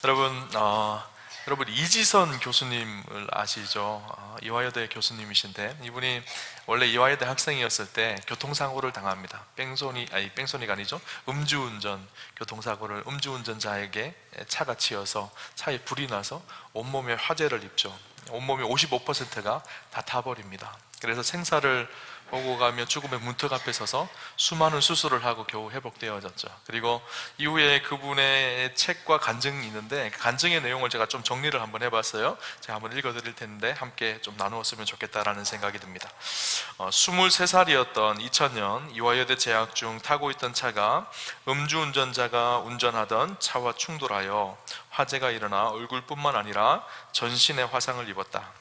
여러분 이지선 교수님을 아시죠? 이화여대 교수님이신데 이분이 원래 이화여대 학생이었을 때 교통사고를 당합니다. 뺑소니가 아니죠. 음주운전자에게 차가 치여서 차에 불이 나서 온몸에 화재를 입죠. 온몸의 55%가 다 타버립니다. 그래서 생사를 오고 가며 죽음의 문턱 앞에 서서 수많은 수술을 하고 겨우 회복되어졌죠. 그리고 이후에 그분의 책과 간증이 있는데 그 간증의 내용을 제가 좀 정리를 한번 해봤어요. 제가 한번 읽어드릴 텐데 함께 좀 나누었으면 좋겠다라는 생각이 듭니다. 23살이었던 2000년 이화여대 재학 중 타고 있던 차가 음주운전자가 운전하던 차와 충돌하여 화재가 일어나 얼굴뿐만 아니라 전신에 화상을 입었다.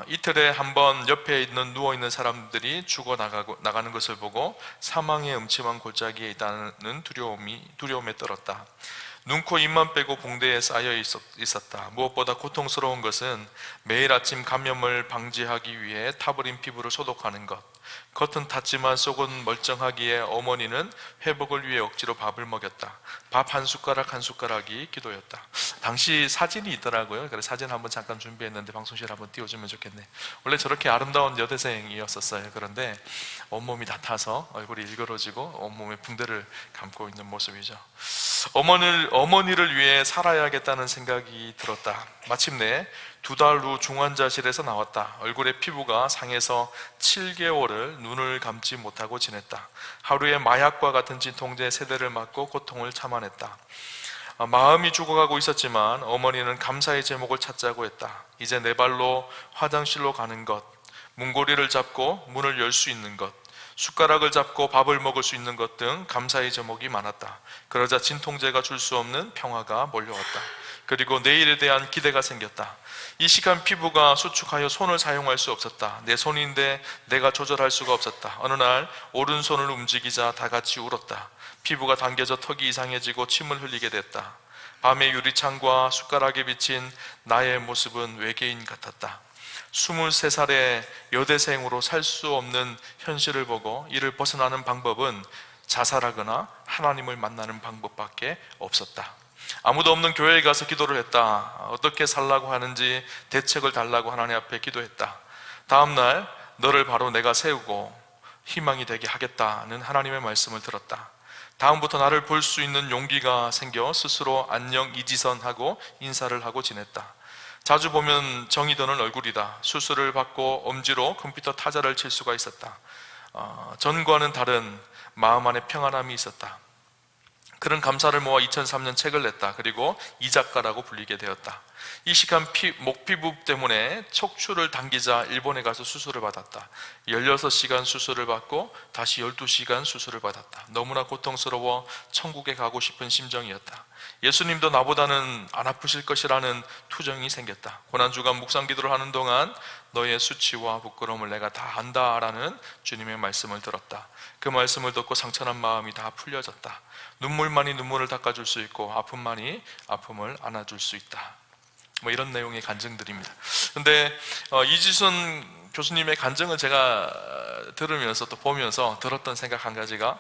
이틀에 한 번 옆에 있는 누워있는 사람들이 죽어나가는 것을 보고 사망의 음침한 골짜기에 있다는 두려움에 떨었다. 눈, 코, 입만 빼고 봉대에 쌓여 있었다. 무엇보다 고통스러운 것은 매일 아침 감염을 방지하기 위해 타버린 피부를 소독하는 것. 겉은 탔지만 속은 멀쩡하기에 어머니는 회복을 위해 억지로 밥을 먹였다. 밥 한 숟가락 한 숟가락이 기도였다. 당시 사진이 있더라고요. 그래서 사진 한번 잠깐 준비했는데 방송실 한번 띄워주면 좋겠네. 원래 저렇게 아름다운 여대생이었었어요. 그런데 온몸이 다 타서 얼굴이 일그러지고 온몸에 붕대를 감고 있는 모습이죠. 어머니를 위해 살아야겠다는 생각이 들었다. 마침내 2달 후 중환자실에서 나왔다. 얼굴의 피부가 상해서 7개월을 눈을 감지 못하고 지냈다. 하루에 마약과 같은 진통제 3대를 맞고 고통을 참아냈다. 마음이 죽어가고 있었지만 어머니는 감사의 제목을 찾자고 했다. 이제 내 발로 화장실로 가는 것, 문고리를 잡고 문을 열 수 있는 것, 숟가락을 잡고 밥을 먹을 수 있는 것 등 감사의 제목이 많았다. 그러자 진통제가 줄 수 없는 평화가 몰려왔다. 그리고 내일에 대한 기대가 생겼다. 이 시간 피부가 수축하여 손을 사용할 수 없었다. 내 손인데 내가 조절할 수가 없었다. 어느 날 오른손을 움직이자 다 같이 울었다. 피부가 당겨져 턱이 이상해지고 침을 흘리게 됐다. 밤의 유리창과 숟가락에 비친 나의 모습은 외계인 같았다. 23살의 여대생으로 살 수 없는 현실을 보고 이를 벗어나는 방법은 자살하거나 하나님을 만나는 방법밖에 없었다. 아무도 없는 교회에 가서 기도를 했다. 어떻게 살라고 하는지 대책을 달라고 하나님 앞에 기도했다. 다음날 너를 바로 내가 세우고 희망이 되게 하겠다는 하나님의 말씀을 들었다. 다음부터 나를 볼 수 있는 용기가 생겨 스스로 안녕 이지선 하고 인사를 하고 지냈다. 자주 보면 정이 드는 얼굴이다. 수술을 받고 엄지로 컴퓨터 타자를 칠 수가 있었다. 전과는 다른 마음 안에 평안함이 있었다. 그런 감사를 모아 2003년 책을 냈다. 그리고 이 작가라고 불리게 되었다. 이 시간 목피부 때문에 척추를 당기자 일본에 가서 수술을 받았다. 16시간 수술을 받고 다시 12시간 수술을 받았다. 너무나 고통스러워 천국에 가고 싶은 심정이었다. 예수님도 나보다는 안 아프실 것이라는 투정이 생겼다. 고난주간 묵상 기도를 하는 동안 너의 수치와 부끄러움을 내가 다 안다라는 주님의 말씀을 들었다. 그 말씀을 듣고 상처난 마음이 다 풀려졌다. 눈물만이 눈물을 닦아줄 수 있고 아픔만이 아픔을 안아줄 수 있다. 이런 내용의 간증들입니다. 근데 이지선 교수님의 간증을 제가 들으면서 또 보면서 들었던 생각 한 가지가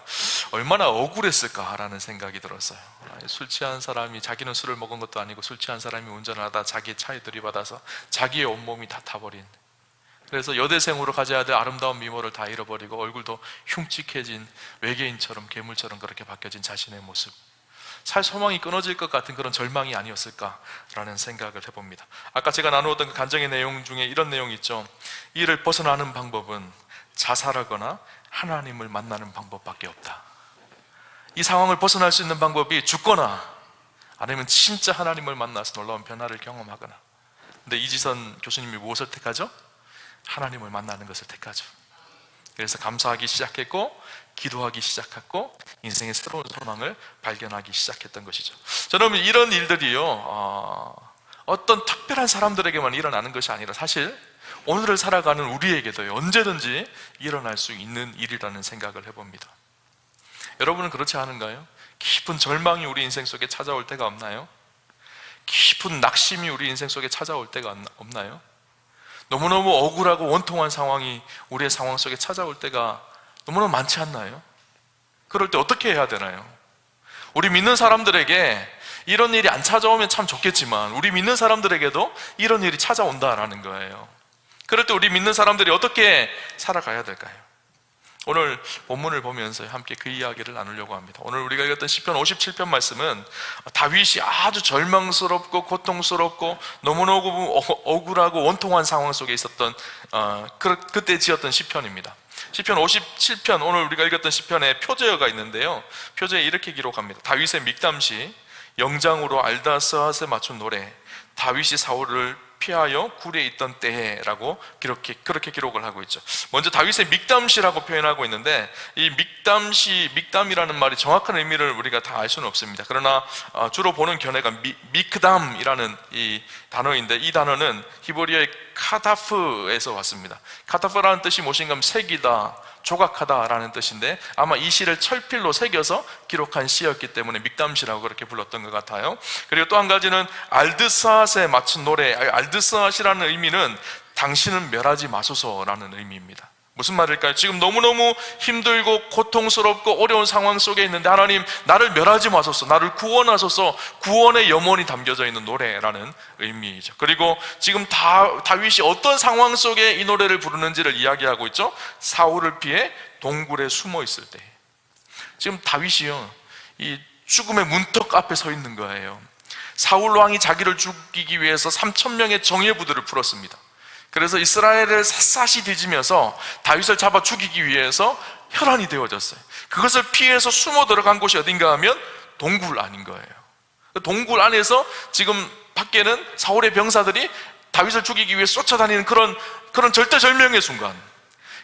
얼마나 억울했을까라는 생각이 들었어요. 술 취한 사람이, 자기는 술을 먹은 것도 아니고 술 취한 사람이 운전을 하다 자기의 차에 들이받아서 자기의 온몸이 다 타버린, 그래서 여대생으로 가져야 될 아름다운 미모를 다 잃어버리고 얼굴도 흉측해진 외계인처럼, 괴물처럼 그렇게 바뀌어진 자신의 모습, 살 소망이 끊어질 것 같은 그런 절망이 아니었을까라는 생각을 해봅니다. 아까 제가 나누었던 그 간증의 내용 중에 이런 내용이 있죠. 이를 벗어나는 방법은 자살하거나 하나님을 만나는 방법밖에 없다. 이 상황을 벗어날 수 있는 방법이 죽거나 아니면 진짜 하나님을 만나서 놀라운 변화를 경험하거나. 근데 이지선 교수님이 무엇을 택하죠? 하나님을 만나는 것을 택하죠. 그래서 감사하기 시작했고 기도하기 시작했고 인생의 새로운 소망을 발견하기 시작했던 것이죠. 저는 이런 일들이요 어떤 특별한 사람들에게만 일어나는 것이 아니라 사실 오늘을 살아가는 우리에게도 언제든지 일어날 수 있는 일이라는 생각을 해봅니다. 여러분은 그렇지 않은가요? 깊은 절망이 우리 인생 속에 찾아올 때가 없나요? 깊은 낙심이 우리 인생 속에 찾아올 때가 없나요? 너무너무 억울하고 원통한 상황이 우리의 상황 속에 찾아올 때가 너무너무 많지 않나요? 그럴 때 어떻게 해야 되나요? 우리 믿는 사람들에게 이런 일이 안 찾아오면 참 좋겠지만 우리 믿는 사람들에게도 이런 일이 찾아온다라는 거예요. 그럴 때 우리 믿는 사람들이 어떻게 살아가야 될까요? 오늘 본문을 보면서 함께 그 이야기를 나누려고 합니다. 오늘 우리가 읽었던 시편 57편 말씀은 다윗이 아주 절망스럽고 고통스럽고 너무너무 억울하고 원통한 상황 속에 있었던 그때 지었던 시편입니다. 시편 57편, 오늘 우리가 읽었던 시편에 표제어가 있는데요, 표제에 이렇게 기록합니다. 다윗의 믹담시, 영장으로 알다스핫에 맞춘 노래, 다윗이 사울을 피하여 굴에 있던 때라고 그렇게 기록을 하고 있죠. 먼저 다윗의 믹담시라고 표현하고 있는데, 이 믹담이라는 말이 정확한 의미를 우리가 다 알 수는 없습니다. 그러나 주로 보는 견해가 미크담이라는 이 단어인데, 이 단어는 히브리어의 카다프에서 왔습니다. 카다프라는 뜻이 무엇인가 하면 새기다, 조각하다라는 뜻인데, 아마 이 시를 철필로 새겨서 기록한 시였기 때문에 믹담시라고 그렇게 불렀던 것 같아요. 그리고 또 한 가지는 알드스핫에 맞춘 노래, 알드스핫이라는 의미는 당신은 멸하지 마소서라는 의미입니다. 무슨 말일까요? 지금 너무너무 힘들고 고통스럽고 어려운 상황 속에 있는데, 하나님 나를 멸하지 마소서, 나를 구원하소서, 구원의 염원이 담겨져 있는 노래라는 의미이죠. 그리고 지금 다윗이 어떤 상황 속에 이 노래를 부르는지를 이야기하고 있죠. 사울을 피해 동굴에 숨어 있을 때, 지금 다윗이요, 이 죽음의 문턱 앞에 서 있는 거예요. 사울 왕이 자기를 죽이기 위해서 3,000명의 정예부대를 풀었습니다. 그래서 이스라엘을 샅샅이 뒤지면서 다윗을 잡아 죽이기 위해서 혈안이 되어졌어요. 그것을 피해서 숨어 들어간 곳이 어딘가 하면 동굴 안인 거예요. 동굴 안에서 지금 밖에는 사울의 병사들이 다윗을 죽이기 위해 쫓아다니는 그런 절대절명의 순간,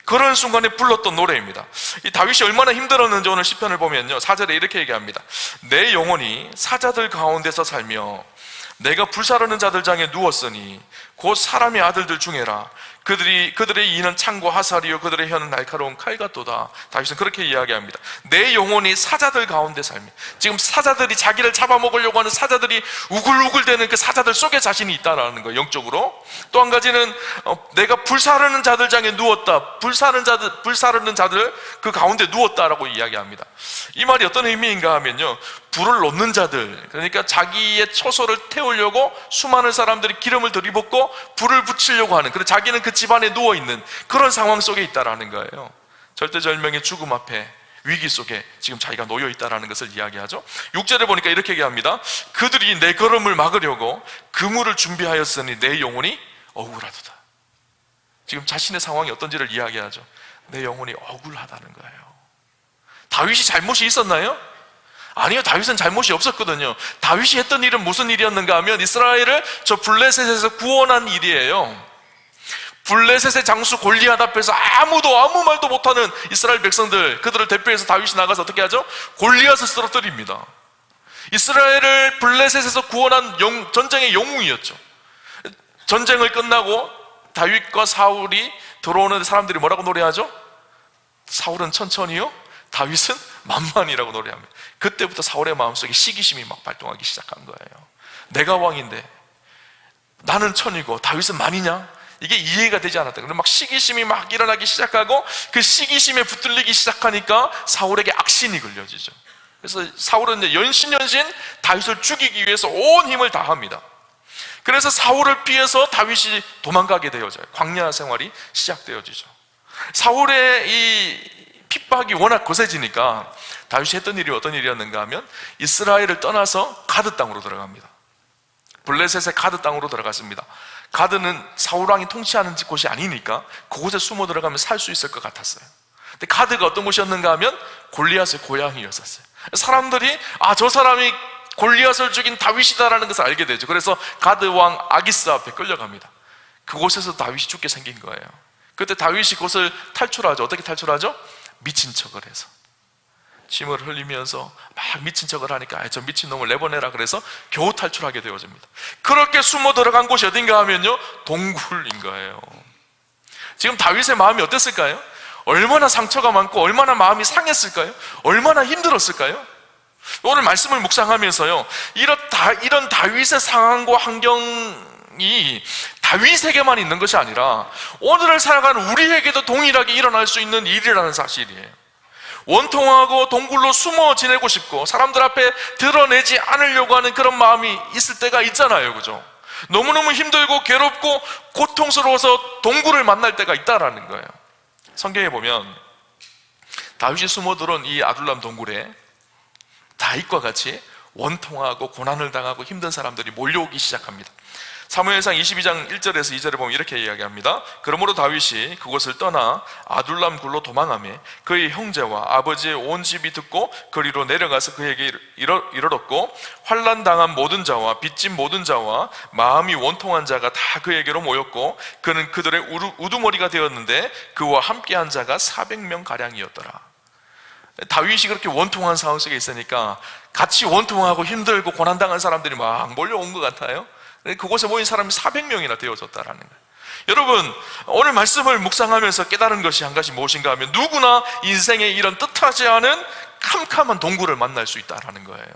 그런 순간에 불렀던 노래입니다. 이 다윗이 얼마나 힘들었는지 오늘 시편을 보면요, 4절에 이렇게 얘기합니다. 내 영혼이 사자들 가운데서 살며 내가 불사르는 자들 장에 누웠으니 곧 사람의 아들들 중에라. 그들의 이는 창과 화살이요 그들의 혀는 날카로운 칼 같도다. 다윗은 그렇게 이야기합니다. 내 영혼이 사자들 가운데 살며, 지금 사자들이, 자기를 잡아먹으려고 하는 사자들이 우글우글대는 그 사자들 속에 자신이 있다라는 거예요, 영적으로. 또 한 가지는 내가 불사르는 자들 장에 누웠다, 불사르는 자들 그 가운데 누웠다라고 이야기합니다. 이 말이 어떤 의미인가 하면요, 불을 놓는 자들, 그러니까 자기의 처소를 태우려고 수많은 사람들이 기름을 들이붓고 불을 붙이려고 하는, 그래서 자기는 그 집안에 누워있는 그런 상황 속에 있다라는 거예요. 절대절명의 죽음 앞에, 위기 속에 지금 자기가 놓여있다라는 것을 이야기하죠. 6절에 보니까 이렇게 얘기합니다. 그들이 내 걸음을 막으려고 그물을 준비하였으니 내 영혼이 억울하도다. 지금 자신의 상황이 어떤지를 이야기하죠. 내 영혼이 억울하다는 거예요. 다윗이 잘못이 있었나요? 아니요, 다윗은 잘못이 없었거든요. 다윗이 했던 일은 무슨 일이었는가 하면 이스라엘을 저 블레셋에서 구원한 일이에요. 블레셋의 장수 골리앗 앞에서 아무 말도 못하는 이스라엘 백성들, 그들을 대표해서 다윗이 나가서 어떻게 하죠? 골리앗을 쓰러뜨립니다. 이스라엘을 블레셋에서 구원한 전쟁의 영웅이었죠. 전쟁을 끝나고 다윗과 사울이 들어오는 사람들이 뭐라고 노래하죠? 사울은 천천히요, 다윗은 만만이라고 노래합니다. 그때부터 사울의 마음속에 시기심이 막 발동하기 시작한 거예요. 내가 왕인데 나는 천이고 다윗은 만이냐? 이게 이해가 되지 않았다. 그런데 막 시기심이 막 일어나기 시작하고, 그 시기심에 붙들리기 시작하니까 사울에게 악신이 걸려지죠. 그래서 사울은 이제 연신 다윗을 죽이기 위해서 온 힘을 다합니다. 그래서 사울을 피해서 다윗이 도망가게 되어져요. 광야 생활이 시작되어지죠. 사울의 이 핍박이 워낙 거세지니까 다윗이 했던 일이 어떤 일이었는가 하면 이스라엘을 떠나서 가드 땅으로 들어갑니다. 블레셋의 가드 땅으로 들어갔습니다. 가드는 사울왕이 통치하는 곳이 아니니까 그곳에 숨어 들어가면 살 수 있을 것 같았어요. 근데 가드가 어떤 곳이었는가 하면 골리앗의 고향이었었어요. 사람들이 저 사람이 골리앗을 죽인 다윗이다라는 것을 알게 되죠. 그래서 가드 왕 아기스 앞에 끌려갑니다. 그곳에서 다윗이 죽게 생긴 거예요. 그때 다윗이 그곳을 탈출하죠. 어떻게 탈출하죠? 미친 척을 해서, 침을 흘리면서 막 미친 척을 하니까 저 미친놈을 내보내라 그래서 겨우 탈출하게 되어집니다. 그렇게 숨어 들어간 곳이 어딘가 하면요, 동굴인 거예요. 지금 다윗의 마음이 어땠을까요? 얼마나 상처가 많고 얼마나 마음이 상했을까요? 얼마나 힘들었을까요? 오늘 말씀을 묵상하면서요, 이런 다윗의 상황과 환경이 다윗에게만 있는 것이 아니라 오늘을 살아가는 우리에게도 동일하게 일어날 수 있는 일이라는 사실이에요. 원통하고 동굴로 숨어 지내고 싶고 사람들 앞에 드러내지 않으려고 하는 그런 마음이 있을 때가 있잖아요, 그죠? 너무너무 힘들고 괴롭고 고통스러워서 동굴을 만날 때가 있다라는 거예요. 성경에 보면 다윗이 숨어들은 이 아둘람 동굴에 다윗과 같이 원통하고 고난을 당하고 힘든 사람들이 몰려오기 시작합니다. 사무엘상 22장 1절에서 2절에 보면 이렇게 이야기합니다. 그러므로 다윗이 그곳을 떠나 아둘람 굴로 도망하며 그의 형제와 아버지의 온 집이 듣고 그리로 내려가서 그에게 이르렀고 환난 당한 모든 자와 빚진 모든 자와 마음이 원통한 자가 다 그에게로 모였고 그는 그들의 우두머리가 되었는데 그와 함께한 자가 400명 가량이었더라. 다윗이 그렇게 원통한 상황 속에 있으니까 같이 원통하고 힘들고 고난당한 사람들이 막 몰려온 것 같아요. 그곳에 모인 사람이 400명이나 되어졌다라는 거예요. 여러분, 오늘 말씀을 묵상하면서 깨달은 것이 한 가지 무엇인가 하면 누구나 인생에 이런 뜻하지 않은 캄캄한 동굴을 만날 수 있다라는 거예요.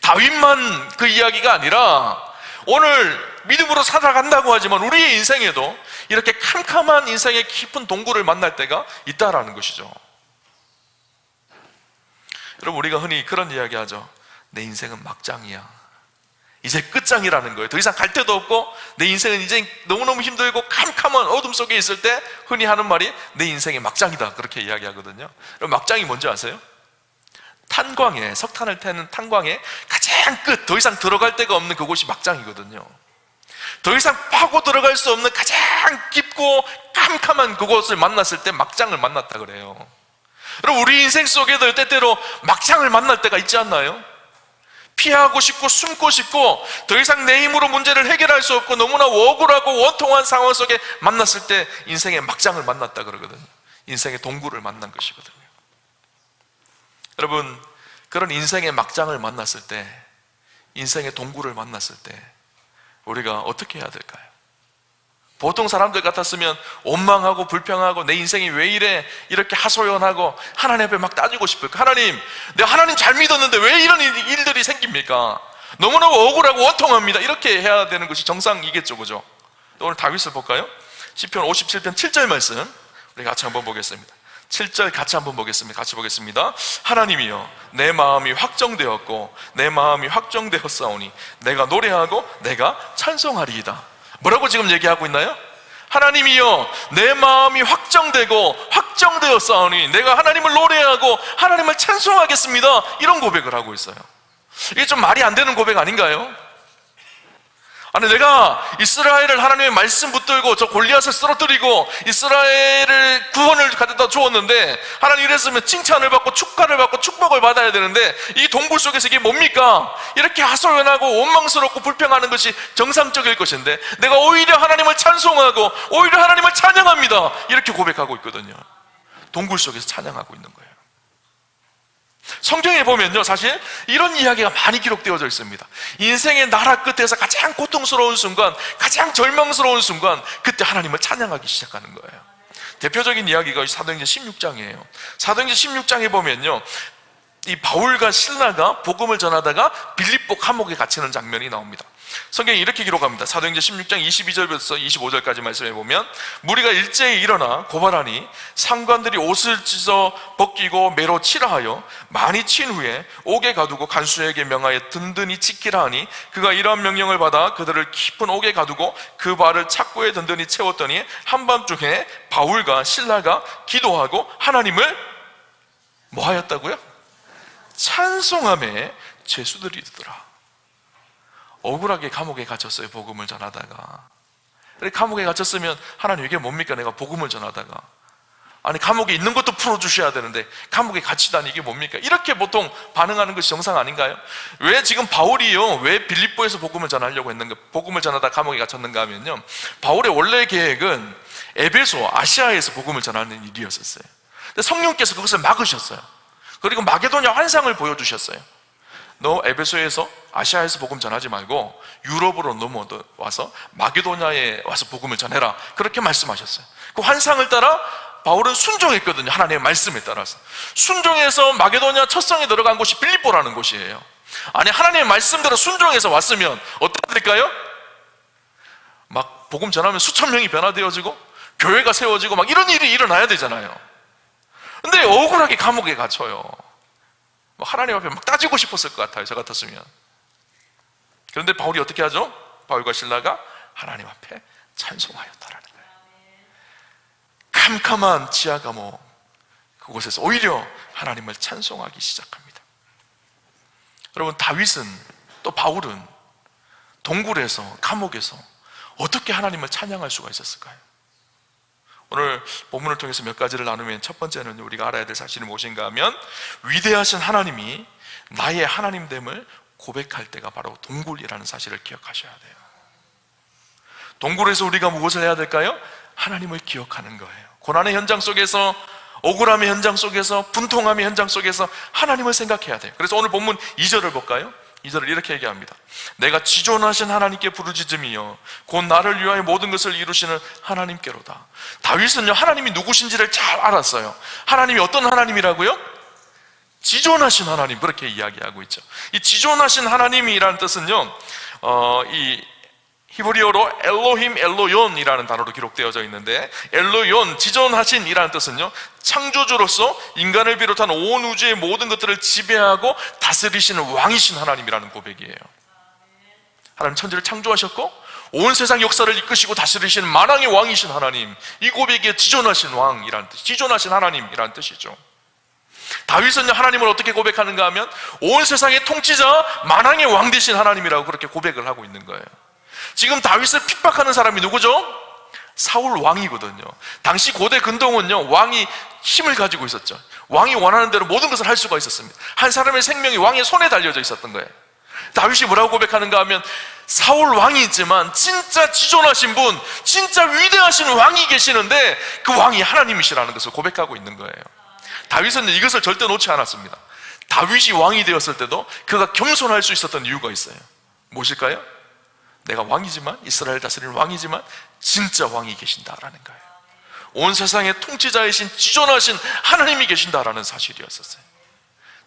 다윗만 그 이야기가 아니라 오늘 믿음으로 살아간다고 하지만 우리의 인생에도 이렇게 캄캄한 인생의 깊은 동굴을 만날 때가 있다라는 것이죠. 여러분, 우리가 흔히 그런 이야기 하죠. 내 인생은 막장이야. 이제 끝장이라는 거예요. 더 이상 갈 데도 없고 내 인생은 이제 너무너무 힘들고 캄캄한 어둠 속에 있을 때 흔히 하는 말이 내 인생의 막장이다, 그렇게 이야기하거든요. 그럼 막장이 뭔지 아세요? 탄광에, 석탄을 태는 탄광에 가장 끝, 더 이상 들어갈 데가 없는 그곳이 막장이거든요. 더 이상 파고 들어갈 수 없는 가장 깊고 캄캄한 그곳을 만났을 때 막장을 만났다 그래요. 그럼 우리 인생 속에도 때때로 막장을 만날 때가 있지 않나요? 피하고 싶고 숨고 싶고 더 이상 내 힘으로 문제를 해결할 수 없고 너무나 억울하고 원통한 상황 속에 만났을 때 인생의 막장을 만났다 그러거든요. 인생의 동굴을 만난 것이거든요. 여러분, 그런 인생의 막장을 만났을 때, 인생의 동굴을 만났을 때 우리가 어떻게 해야 될까요? 보통 사람들 같았으면 원망하고 불평하고 내 인생이 왜 이래, 이렇게 하소연하고 하나님 앞에 막 따지고 싶어요. 하나님, 내가 하나님 잘 믿었는데 왜 이런 일들이 생깁니까? 너무너무 억울하고 원통합니다. 이렇게 해야 되는 것이 정상이겠죠, 그죠? 오늘 다윗을 볼까요? 시편 57편 7절 말씀 우리 같이 한번 보겠습니다. 7절 같이 한번 보겠습니다. 같이 보겠습니다. 하나님이여, 내 마음이 확정되었고 내 마음이 확정되었사오니 내가 노래하고 내가 찬송하리이다. 뭐라고 지금 얘기하고 있나요? 하나님이여, 내 마음이 확정되고 확정되었사오니 내가 하나님을 노래하고 하나님을 찬송하겠습니다. 이런 고백을 하고 있어요. 이게 좀 말이 안 되는 고백 아닌가요? 아니, 내가 이스라엘을 하나님의 말씀 붙들고 저 골리앗을 쓰러뜨리고 이스라엘을 구원을 가져다 주었는데 하나님 이랬으면 칭찬을 받고 축하를 받고 축복을 받아야 되는데 이 동굴 속에서 이게 뭡니까? 이렇게 하소연하고 원망스럽고 불평하는 것이 정상적일 것인데 내가 오히려 하나님을 찬송하고 오히려 하나님을 찬양합니다. 이렇게 고백하고 있거든요. 동굴 속에서 찬양하고 있는 거예요. 성경에 보면요, 사실 이런 이야기가 많이 기록되어져 있습니다. 인생의 나라 끝에서 가장 고통스러운 순간, 가장 절망스러운 순간, 그때 하나님을 찬양하기 시작하는 거예요. 대표적인 이야기가 사도행전 16장이에요. 사도행전 16장에 보면요, 이 바울과 실라가 복음을 전하다가 빌립보 감옥에 갇히는 장면이 나옵니다. 성경이 이렇게 기록합니다. 사도행전 16장 22절부터 25절까지 말씀해 보면 무리가 일제히 일어나 고발하니 상관들이 옷을 찢어 벗기고 매로 치라 하여 많이 친 후에 옥에 가두고 간수에게 명하여 든든히 지키라 하니 그가 이러한 명령을 받아 그들을 깊은 옥에 가두고 그 발을 착고에 든든히 채웠더니 한밤중에 바울과 실라가 기도하고 하나님을 뭐 하였다고요? 찬송하며 죄수들이더라. 억울하게 감옥에 갇혔어요. 복음을 전하다가. 감옥에 갇혔으면 하나님, 이게 뭡니까? 내가 복음을 전하다가, 아니 감옥에 있는 것도 풀어주셔야 되는데 감옥에 갇히다니 이게 뭡니까? 이렇게 보통 반응하는 것이 정상 아닌가요? 왜 지금 바울이요, 왜 빌립보에서 복음을 전하려고 했는가, 복음을 전하다 감옥에 갇혔는가 하면요, 바울의 원래 계획은 에베소, 아시아에서 복음을 전하는 일이었었어요. 근데 성령께서 그것을 막으셨어요. 그리고 마게도냐 환상을 보여주셨어요. 너 에베소에서, 아시아에서 복음 전하지 말고 유럽으로 넘어와서 마게도냐에 와서 복음을 전해라, 그렇게 말씀하셨어요. 그 환상을 따라 바울은 순종했거든요. 하나님의 말씀에 따라서 순종해서 마게도냐 첫 성에 들어간 곳이 빌립보라는 곳이에요. 아니, 하나님의 말씀대로 순종해서 왔으면 어떻게 될까요? 막 복음 전하면 수천 명이 변화되어지고 교회가 세워지고 막 이런 일이 일어나야 되잖아요. 근데 억울하게 감옥에 갇혀요. 하나님 앞에 막 따지고 싶었을 것 같아요, 저 같았으면. 그런데 바울이 어떻게 하죠? 바울과 실라가 하나님 앞에 찬송하였다라는 거예요. 캄캄한 지하 감옥, 그곳에서 오히려 하나님을 찬송하기 시작합니다. 여러분, 다윗은 또 바울은 동굴에서, 감옥에서 어떻게 하나님을 찬양할 수가 있었을까요? 오늘 본문을 통해서 몇 가지를 나누면, 첫 번째는 우리가 알아야 될 사실이 무엇인가 하면, 위대하신 하나님이 나의 하나님됨을 고백할 때가 바로 동굴이라는 사실을 기억하셔야 돼요. 동굴에서 우리가 무엇을 해야 될까요? 하나님을 기억하는 거예요. 고난의 현장 속에서, 억울함의 현장 속에서, 분통함의 현장 속에서 하나님을 생각해야 돼요. 그래서 오늘 본문 2절을 볼까요? 2절을 이렇게 얘기합니다. 내가 지존하신 하나님께 부르짖으며 곧 나를 위하여 모든 것을 이루시는 하나님께로다. 다윗은요, 하나님이 누구신지를 잘 알았어요. 하나님이 어떤 하나님이라고요? 지존하신 하나님, 그렇게 이야기하고 있죠. 이 지존하신 하나님이라는 뜻은요, 이 히브리어로 엘로힘 엘로욘이라는 단어로 기록되어져 있는데, 엘로욘, 지존하신이라는 뜻은요, 창조주로서 인간을 비롯한 온 우주의 모든 것들을 지배하고 다스리시는 왕이신 하나님이라는 고백이에요. 하나님 천지를 창조하셨고 온 세상 역사를 이끄시고 다스리시는 만왕의 왕이신 하나님, 이 고백이 지존하신 왕이라는 뜻, 지존하신 하나님이라는 뜻이죠. 다윗은 하나님을 어떻게 고백하는가 하면 온 세상의 통치자, 만왕의 왕 되신 하나님이라고 그렇게 고백을 하고 있는 거예요. 지금 다윗을 핍박하는 사람이 누구죠? 사울 왕이거든요. 당시 고대 근동은요, 왕이 힘을 가지고 있었죠. 왕이 원하는 대로 모든 것을 할 수가 있었습니다. 한 사람의 생명이 왕의 손에 달려져 있었던 거예요. 다윗이 뭐라고 고백하는가 하면, 사울 왕이 있지만 진짜 지존하신 분, 진짜 위대하신 왕이 계시는데 그 왕이 하나님이시라는 것을 고백하고 있는 거예요. 다윗은 이것을 절대 놓지 않았습니다. 다윗이 왕이 되었을 때도 그가 겸손할 수 있었던 이유가 있어요. 무엇일까요? 내가 왕이지만, 이스라엘 다스리는 왕이지만 진짜 왕이 계신다라는 거예요. 온 세상의 통치자이신 지존하신 하나님이 계신다라는 사실이었었어요.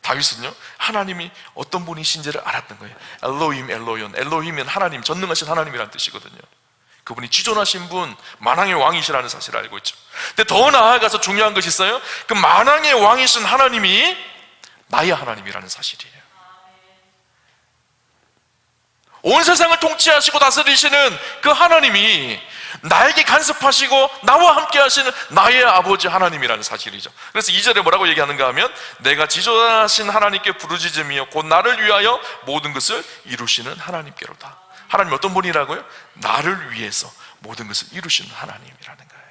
다윗은요, 하나님이 어떤 분이신지를 알았던 거예요. 엘로힘 엘로욘, 엘로힘은 하나님, 전능하신 하나님이라는 뜻이거든요. 그분이 지존하신 분, 만왕의 왕이시라는 사실을 알고 있죠. 근데 더 나아가서 중요한 것이 있어요. 그 만왕의 왕이신 하나님이 나의 하나님이라는 사실이에요. 온 세상을 통치하시고 다스리시는 그 하나님이 나에게 간섭하시고 나와 함께 하시는 나의 아버지 하나님이라는 사실이죠. 그래서 2절에 뭐라고 얘기하는가 하면, 내가 지존하신 하나님께 부르짖으며 곧 나를 위하여 모든 것을 이루시는 하나님께로다. 하나님 어떤 분이라고요? 나를 위해서 모든 것을 이루시는 하나님이라는 거예요.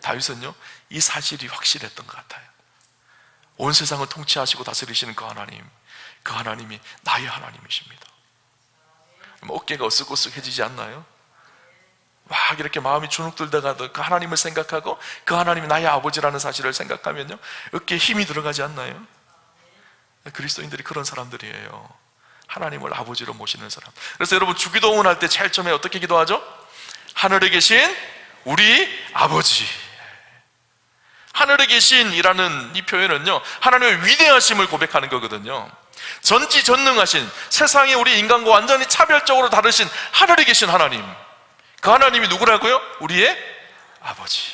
다윗은요, 이 사실이 확실했던 것 같아요. 온 세상을 통치하시고 다스리시는 그 하나님이 나의 하나님이십니다. 어깨가 어쓱어쓱해지지 않나요? 막 이렇게 마음이 주눅들다가도 그 하나님을 생각하고 그 하나님이 나의 아버지라는 사실을 생각하면요, 어깨에 힘이 들어가지 않나요? 그리스도인들이 그런 사람들이에요. 하나님을 아버지로 모시는 사람. 그래서 여러분, 주기도문 할 때 제일 처음에 어떻게 기도하죠? 하늘에 계신 우리 아버지. 하늘에 계신이라는 이 표현은요, 하나님의 위대하심을 고백하는 거거든요. 전지전능하신, 세상에 우리 인간과 완전히 차별적으로 다르신 하늘에 계신 하나님, 그 하나님이 누구라고요? 우리의 아버지.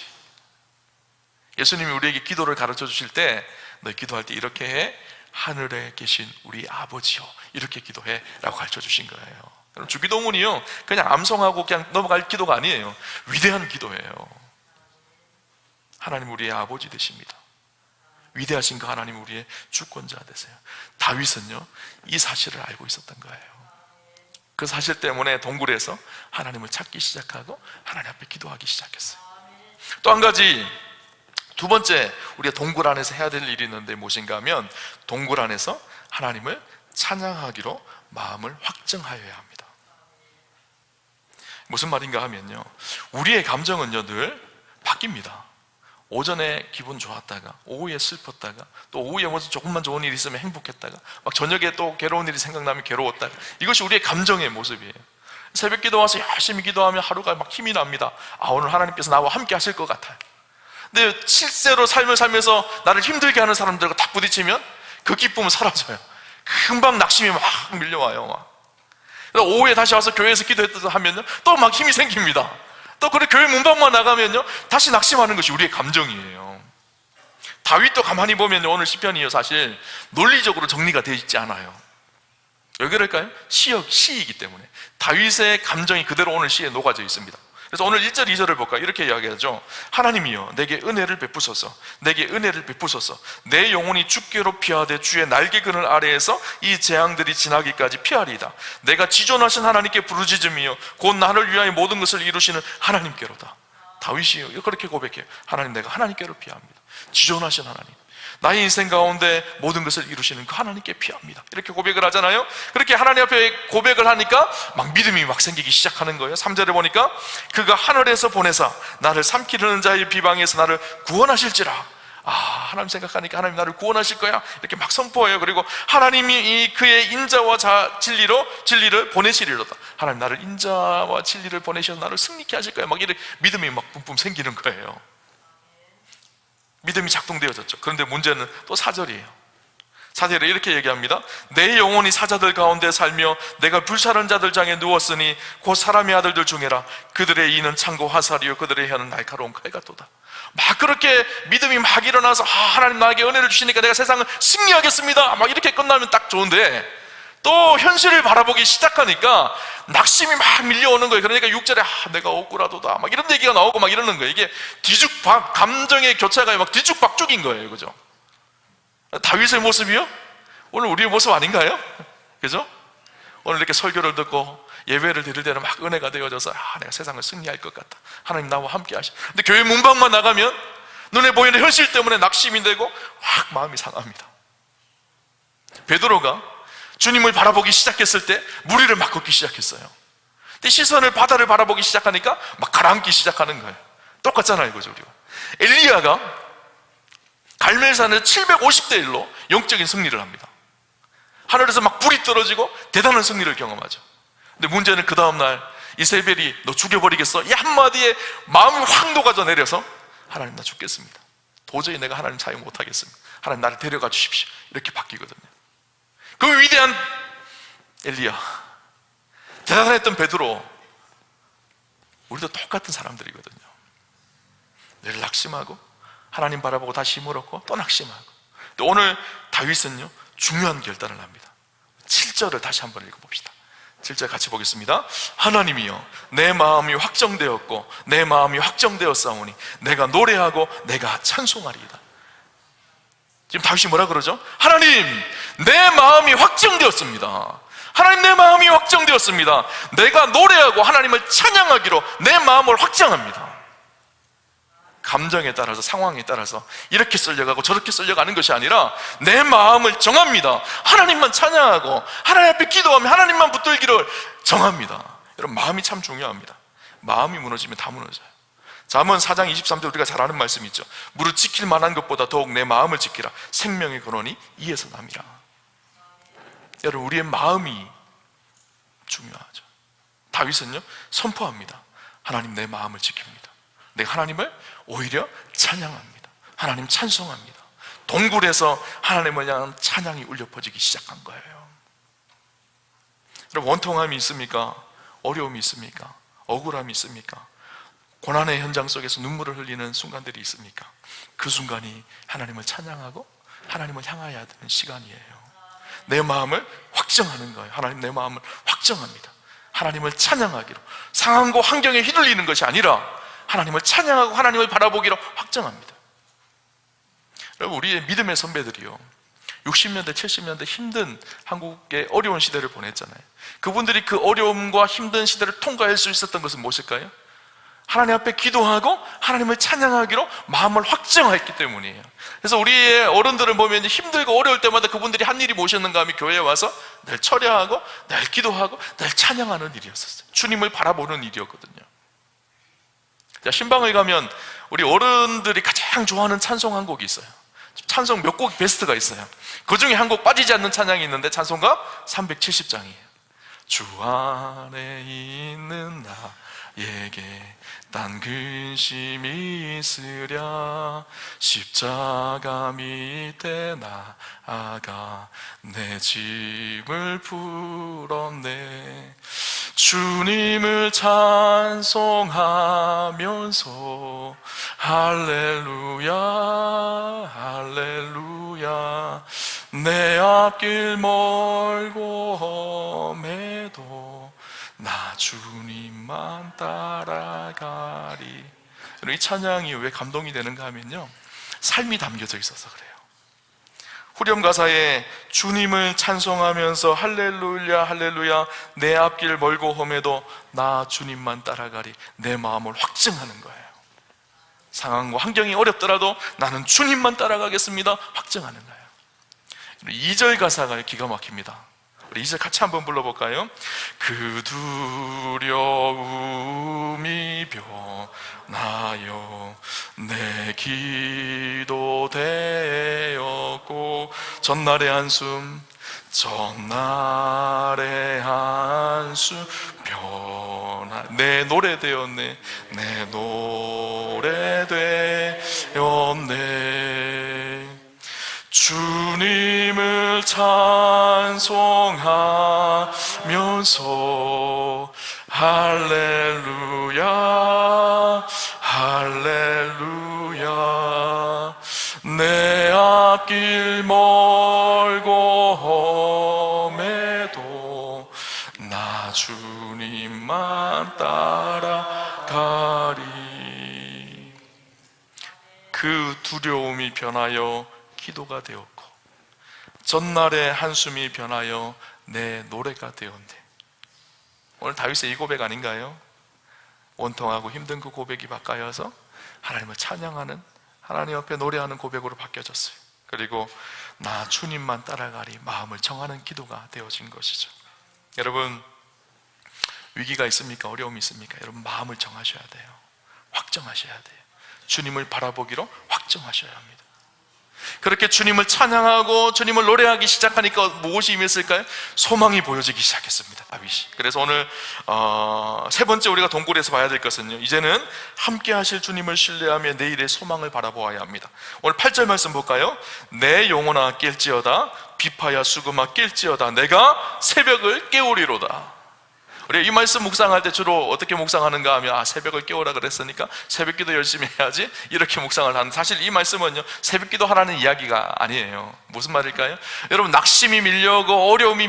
예수님이 우리에게 기도를 가르쳐 주실 때, 너 기도할 때 이렇게 해, 하늘에 계신 우리 아버지요, 이렇게 기도해 라고 가르쳐 주신 거예요. 주기도문이요, 그냥 암송하고 그냥 넘어갈 기도가 아니에요. 위대한 기도예요. 하나님 우리의 아버지 되십니다. 위대하신 그 하나님 우리의 주권자 되세요. 다윗은요, 이 사실을 알고 있었던 거예요. 그 사실 때문에 동굴에서 하나님을 찾기 시작하고 하나님 앞에 기도하기 시작했어요. 또 한 가지, 두 번째 우리가 동굴 안에서 해야 될 일이 있는데 무엇인가 하면, 동굴 안에서 하나님을 찬양하기로 마음을 확정하여야 합니다. 무슨 말인가 하면요, 우리의 감정은요 늘 바뀝니다. 오전에 기분 좋았다가 오후에 슬펐다가, 또 오후에 무슨 조금만 좋은 일이 있으면 행복했다가, 막 저녁에 또 괴로운 일이 생각나면 괴로웠다가, 이것이 우리의 감정의 모습이에요. 새벽 기도 와서 열심히 기도하면 하루가 막 힘이 납니다. 아, 오늘 하나님께서 나와 함께 하실 것 같아요. 근데 실제로 삶을 살면서 나를 힘들게 하는 사람들과 딱 부딪히면 그 기쁨은 사라져요. 금방 낙심이 막 밀려와요. 그래서 오후에 다시 와서 교회에서 기도했다 하면요, 또 막 힘이 생깁니다. 또 그래 교회 문밖만 나가면요, 다시 낙심하는 것이 우리의 감정이에요. 다윗도 가만히 보면 오늘 시편이요, 사실 논리적으로 정리가 되어 있지 않아요. 왜 그럴까요? 시이기 때문에 다윗의 감정이 그대로 오늘 시에 녹아져 있습니다. 그래서 오늘 1절 2절을 볼까요? 이렇게 이야기하죠. 하나님이여 내게 은혜를 베푸소서, 내게 은혜를 베푸소서. 내 영혼이 주께로 피하되 주의 날개 그늘 아래에서 이 재앙들이 지나기까지 피하리이다. 내가 지존하신 하나님께 부르짖음이여 곧 나를 위하여 모든 것을 이루시는 하나님께로다. 다윗이요 그렇게 고백해요. 하나님, 내가 하나님께로 피합니다. 지존하신 하나님, 나의 인생 가운데 모든 것을 이루시는 그 하나님께 피합니다. 이렇게 고백을 하잖아요. 그렇게 하나님 앞에 고백을 하니까 막 믿음이 막 생기기 시작하는 거예요. 3절에 보니까 그가 하늘에서 보내사 나를 삼키려는 자의 비방에서 나를 구원하실지라. 하나님 생각하니까 하나님 나를 구원하실 거야, 이렇게 막 선포해요. 그리고 하나님이 이 그의 인자와 진리를 보내시리로다. 하나님 나를 인자와 진리를 보내셔서 나를 승리케 하실 거야. 막 이렇게 믿음이 막 뿜뿜 생기는 거예요. 믿음이 작동되어졌죠. 그런데 문제는 또 4절이에요. 4절에 이렇게 얘기합니다. 내 영혼이 사자들 가운데 살며 내가 불사른 자들 장에 누웠으니 곧 사람의 아들들 중에라. 그들의 이는 창고 화살이요 그들의 혀는 날카로운 칼 같도다. 막 그렇게 믿음이 막 일어나서 하나님 나에게 은혜를 주시니까 내가 세상을 승리하겠습니다, 막 이렇게 끝나면 딱 좋은데, 또 현실을 바라보기 시작하니까 낙심이 막 밀려오는 거예요. 그러니까 6절에 내가 억울하도다 막 이런 얘기가 나오고 막 이러는 거예요. 이게 감정의 교차가 막 뒤죽박죽인 거예요. 그죠? 다윗의 모습이요? 오늘 우리의 모습 아닌가요? 그죠? 오늘 이렇게 설교를 듣고 예배를 드릴 때는 막 은혜가 되어져서 내가 세상을 승리할 것 같다, 하나님 나와 함께 하시. 근데 교회 문방만 나가면 눈에 보이는 현실 때문에 낙심이 되고 확 마음이 상합니다. 베드로가 주님을 바라보기 시작했을 때 무리를 막 걷기 시작했어요. 근데 시선을 바다를 바라보기 시작하니까 막 가라앉기 시작하는 거예요. 똑같잖아요, 그죠? 우리가 엘리야가 갈멜산에서 750대 1로 영적인 승리를 합니다. 하늘에서 막 불이 떨어지고 대단한 승리를 경험하죠. 근데 문제는 그 다음날 이세벨이 너 죽여버리겠어? 이 한마디에 마음이 확 녹아져 내려서 하나님 나 죽겠습니다, 도저히 내가 하나님 사용 못하겠습니다, 하나님 나를 데려가 주십시오, 이렇게 바뀌거든요. 그 위대한 엘리야, 대단했던 베드로, 우리도 똑같은 사람들이거든요. 늘 낙심하고 하나님 바라보고 다시 힘을 얻고 또 낙심하고. 또 오늘 다윗은요 중요한 결단을 합니다. 7절을 다시 한번 읽어봅시다. 7절 같이 보겠습니다. 하나님이여 내 마음이 확정되었고 내 마음이 확정되었사오니 내가 노래하고 내가 찬송하리이다. 지금 다윗이 뭐라 그러죠? 하나님 내 마음이 확정되었습니다. 하나님 내 마음이 확정되었습니다. 내가 노래하고 하나님을 찬양하기로 내 마음을 확정합니다. 감정에 따라서 상황에 따라서 이렇게 쓸려가고 저렇게 쓸려가는 것이 아니라 내 마음을 정합니다. 하나님만 찬양하고 하나님 앞에 기도하며 하나님만 붙들기를 정합니다. 여러분 마음이 참 중요합니다. 마음이 무너지면 다 무너져요. 잠언 4장 23절 우리가 잘 아는 말씀 있죠. 무릇 지킬 만한 것보다 더욱 내 마음을 지키라. 생명의 근원이 이에서 남이라. 여러분 우리의 마음이 중요하죠. 다윗은요 선포합니다. 하나님 내 마음을 지킵니다. 내가 하나님을 오히려 찬양합니다. 하나님 찬송합니다. 동굴에서 하나님을 향한 찬양이 울려 퍼지기 시작한 거예요. 여러분 원통함이 있습니까? 어려움이 있습니까? 억울함이 있습니까? 고난의 현장 속에서 눈물을 흘리는 순간들이 있습니까? 그 순간이 하나님을 찬양하고 하나님을 향하여야 되는 시간이에요. 내 마음을 확정하는 거예요. 하나님 내 마음을 확정합니다. 하나님을 찬양하기로, 상황과 환경에 휘둘리는 것이 아니라 하나님을 찬양하고 하나님을 바라보기로 확정합니다. 여러분 우리의 믿음의 선배들이요 60년대 70년대 힘든 한국의 어려운 시대를 보냈잖아요. 그분들이 그 어려움과 힘든 시대를 통과할 수 있었던 것은 무엇일까요? 하나님 앞에 기도하고 하나님을 찬양하기로 마음을 확정했기 때문이에요. 그래서 우리의 어른들을 보면 힘들고 어려울 때마다 그분들이 한 일이 무엇이었는가 하면 교회에 와서 늘 철야하고 늘 기도하고 늘 찬양하는 일이었었어요. 주님을 바라보는 일이었거든요. 자, 신방을 가면 우리 어른들이 가장 좋아하는 찬송 한 곡이 있어요. 찬송 몇 곡 베스트가 있어요. 그 중에 한 곡 빠지지 않는 찬양이 있는데 찬송가 370장이에요. 주 안에 있는 나에게 딴 근심이 있으랴 십자가 밑에 나아가 내 짐을 풀었네. 주님을 찬송하면서 할렐루야 내 앞길 멀고 험해도 나 주님만 따라가리. 이 찬양이 왜 감동이 되는가 하면요, 삶이 담겨져 있어서 그래요. 후렴 가사에 주님을 찬송하면서 할렐루야 할렐루야 내 앞길 멀고 험해도 나 주님만 따라가리, 내 마음을 확증하는 거예요. 상황과 환경이 어렵더라도 나는 주님만 따라가겠습니다 확증하는 거예요. 2절 가사가 기가 막힙니다. 우리 2절 같이 한번 불러볼까요? 그 두려움이 변하여 내 기도 되었고 전날의 한숨 변하 내 노래 되었네, 내 노래 되었네. 주님을 찬송하면서 할렐루야 할렐루야 내 앞길 멀고 험해도 나 주님만 따라가리. 그 두려움이 변하여 기도가 되었고 전날의 한숨이 변하여 내 노래가 되었네. 오늘 다윗의 이 고백 아닌가요? 원통하고 힘든 그 고백이 바뀌어서 하나님을 찬양하는, 하나님 앞에 노래하는 고백으로 바뀌어졌어요. 그리고 나 주님만 따라가리 마음을 정하는 기도가 되어진 것이죠. 여러분, 위기가 있습니까? 어려움이 있습니까? 여러분, 마음을 정하셔야 돼요. 확정하셔야 돼요. 주님을 바라보기로 확정하셔야 합니다. 그렇게 주님을 찬양하고 주님을 노래하기 시작하니까 무엇이 임했을까요? 소망이 보여지기 시작했습니다, 다윗이. 그래서 오늘 세 번째 우리가 동굴에서 봐야 될 것은요, 이제는 함께 하실 주님을 신뢰하며 내일의 소망을 바라보아야 합니다. 오늘 8절 말씀 볼까요? 내 영혼아 깰지어다 비파야 수금아 깰지어다 내가 새벽을 깨우리로다. 우리 이 말씀 묵상할 때 주로 어떻게 묵상하는가 하면, 새벽을 깨우라 그랬으니까 새벽 기도 열심히 해야지, 이렇게 묵상을 하는. 사실 이 말씀은요, 새벽 기도 하라는 이야기가 아니에요. 무슨 말일까요? 여러분, 낙심이 밀려오고 어려움이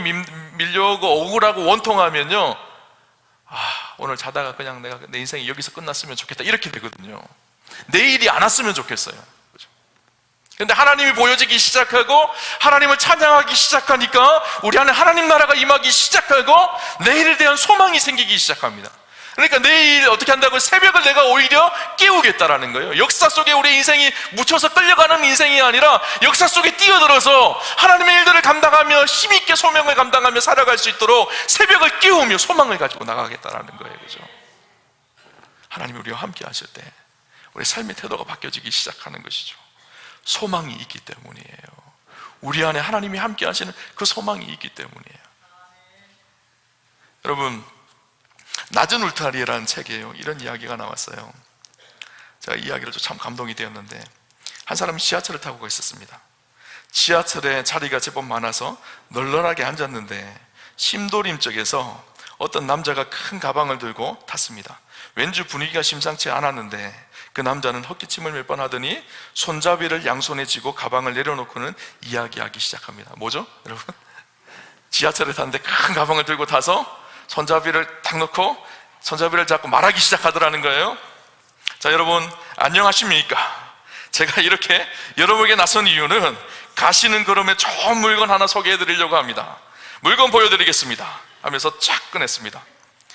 밀려오고 억울하고 원통하면요, 오늘 자다가 그냥 내 인생이 여기서 끝났으면 좋겠다, 이렇게 되거든요. 내일이 안 왔으면 좋겠어요. 근데 하나님이 보여지기 시작하고 하나님을 찬양하기 시작하니까 우리 안에 하나님 나라가 임하기 시작하고 내일에 대한 소망이 생기기 시작합니다. 그러니까 내일 어떻게 한다고요? 새벽을 내가 오히려 깨우겠다라는 거예요. 역사 속에 우리 인생이 묻혀서 끌려가는 인생이 아니라 역사 속에 뛰어들어서 하나님의 일들을 감당하며 힘있게 소명을 감당하며 살아갈 수 있도록 새벽을 깨우며 소망을 가지고 나가겠다라는 거예요. 그죠? 하나님이 우리와 함께 하실 때 우리 삶의 태도가 바뀌어지기 시작하는 것이죠. 소망이 있기 때문이에요. 우리 안에 하나님이 함께 하시는 그 소망이 있기 때문이에요. 여러분, 낮은 울타리라는 책이에요. 이런 이야기가 나왔어요. 제가 이 이야기를 참 감동이 되었는데, 한 사람이 지하철을 타고 있었습니다. 지하철에 자리가 제법 많아서 널널하게 앉았는데 심도림 쪽에서 어떤 남자가 큰 가방을 들고 탔습니다. 왠지 분위기가 심상치 않았는데 그 남자는 헛기침을 몇 번 하더니 손잡이를 양손에 쥐고 가방을 내려놓고는 이야기하기 시작합니다. 뭐죠? 여러분, 지하철에 탔는데 큰 가방을 들고 타서 손잡이를 딱 놓고 손잡이를 잡고 말하기 시작하더라는 거예요. 자, 여러분 안녕하십니까? 제가 이렇게 여러분에게 나선 이유는 가시는 걸음에 좋은 물건 하나 소개해 드리려고 합니다. 물건 보여드리겠습니다 하면서 쫙 꺼냈습니다.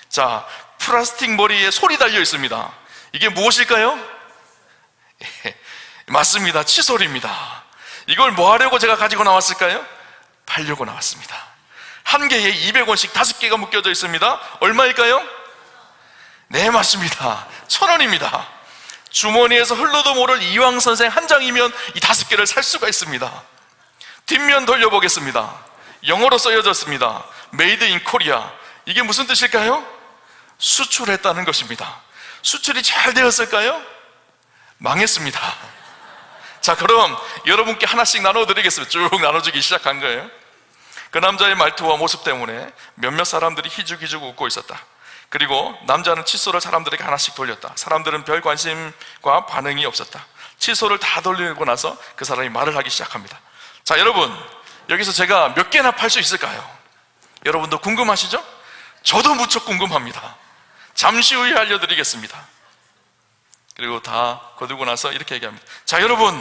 자, 플라스틱 머리에 솔이 달려 있습니다. 이게 무엇일까요? 맞습니다. 칫솔입니다. 이걸 뭐 하려고 제가 가지고 나왔을까요? 팔려고 나왔습니다. 한 개에 200원씩 5개가 묶여져 있습니다. 얼마일까요? 네, 맞습니다. 1,000원입니다. 주머니에서 흘러도 모를 이황선생 한 장이면 이 5개를 살 수가 있습니다. 뒷면 돌려보겠습니다. 영어로 써여졌습니다. Made in Korea. 이게 무슨 뜻일까요? 수출했다는 것입니다. 수출이 잘 되었을까요? 망했습니다. 자, 그럼 여러분께 하나씩 나눠드리겠습니다. 쭉 나눠주기 시작한 거예요. 그 남자의 말투와 모습 때문에 몇몇 사람들이 희죽희죽 웃고 있었다. 그리고 남자는 칫솔을 사람들에게 하나씩 돌렸다. 사람들은 별 관심과 반응이 없었다. 칫솔을 다 돌리고 나서 그 사람이 말을 하기 시작합니다. 자, 여러분, 여기서 제가 몇 개나 팔 수 있을까요? 여러분도 궁금하시죠? 저도 무척 궁금합니다. 잠시 후에 알려드리겠습니다. 그리고 다 거두고 나서 이렇게 얘기합니다. 자, 여러분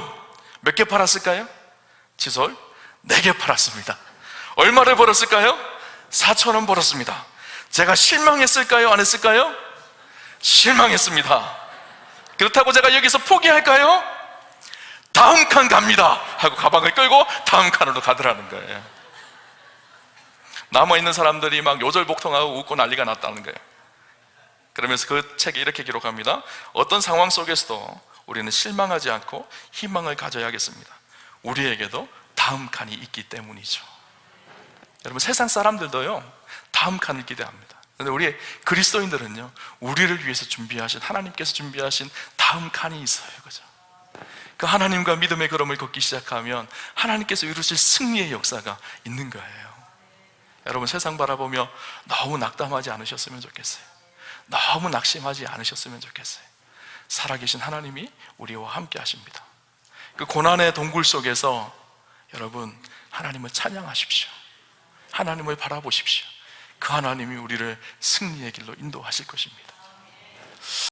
몇 개 팔았을까요? 칫솔 4개 팔았습니다. 얼마를 벌었을까요? 4,000원 벌었습니다. 제가 실망했을까요? 안 했을까요? 실망했습니다. 그렇다고 제가 여기서 포기할까요? 다음 칸 갑니다 하고 가방을 끌고 다음 칸으로 가더라는 거예요. 남아있는 사람들이 막 요절복통하고 웃고 난리가 났다는 거예요. 그러면서 그 책에 이렇게 기록합니다. 어떤 상황 속에서도 우리는 실망하지 않고 희망을 가져야겠습니다. 우리에게도 다음 칸이 있기 때문이죠. 여러분, 세상 사람들도요 다음 칸을 기대합니다. 그런데 우리 그리스도인들은요, 우리를 위해서 준비하신, 하나님께서 준비하신 다음 칸이 있어요. 그죠? 그 하나님과 믿음의 걸음을 걷기 시작하면 하나님께서 이루실 승리의 역사가 있는 거예요. 여러분, 세상 바라보며 너무 낙담하지 않으셨으면 좋겠어요. 너무 낙심하지 않으셨으면 좋겠어요. 살아계신 하나님이 우리와 함께 하십니다. 그 고난의 동굴 속에서 여러분, 하나님을 찬양하십시오. 하나님을 바라보십시오. 그 하나님이 우리를 승리의 길로 인도하실 것입니다.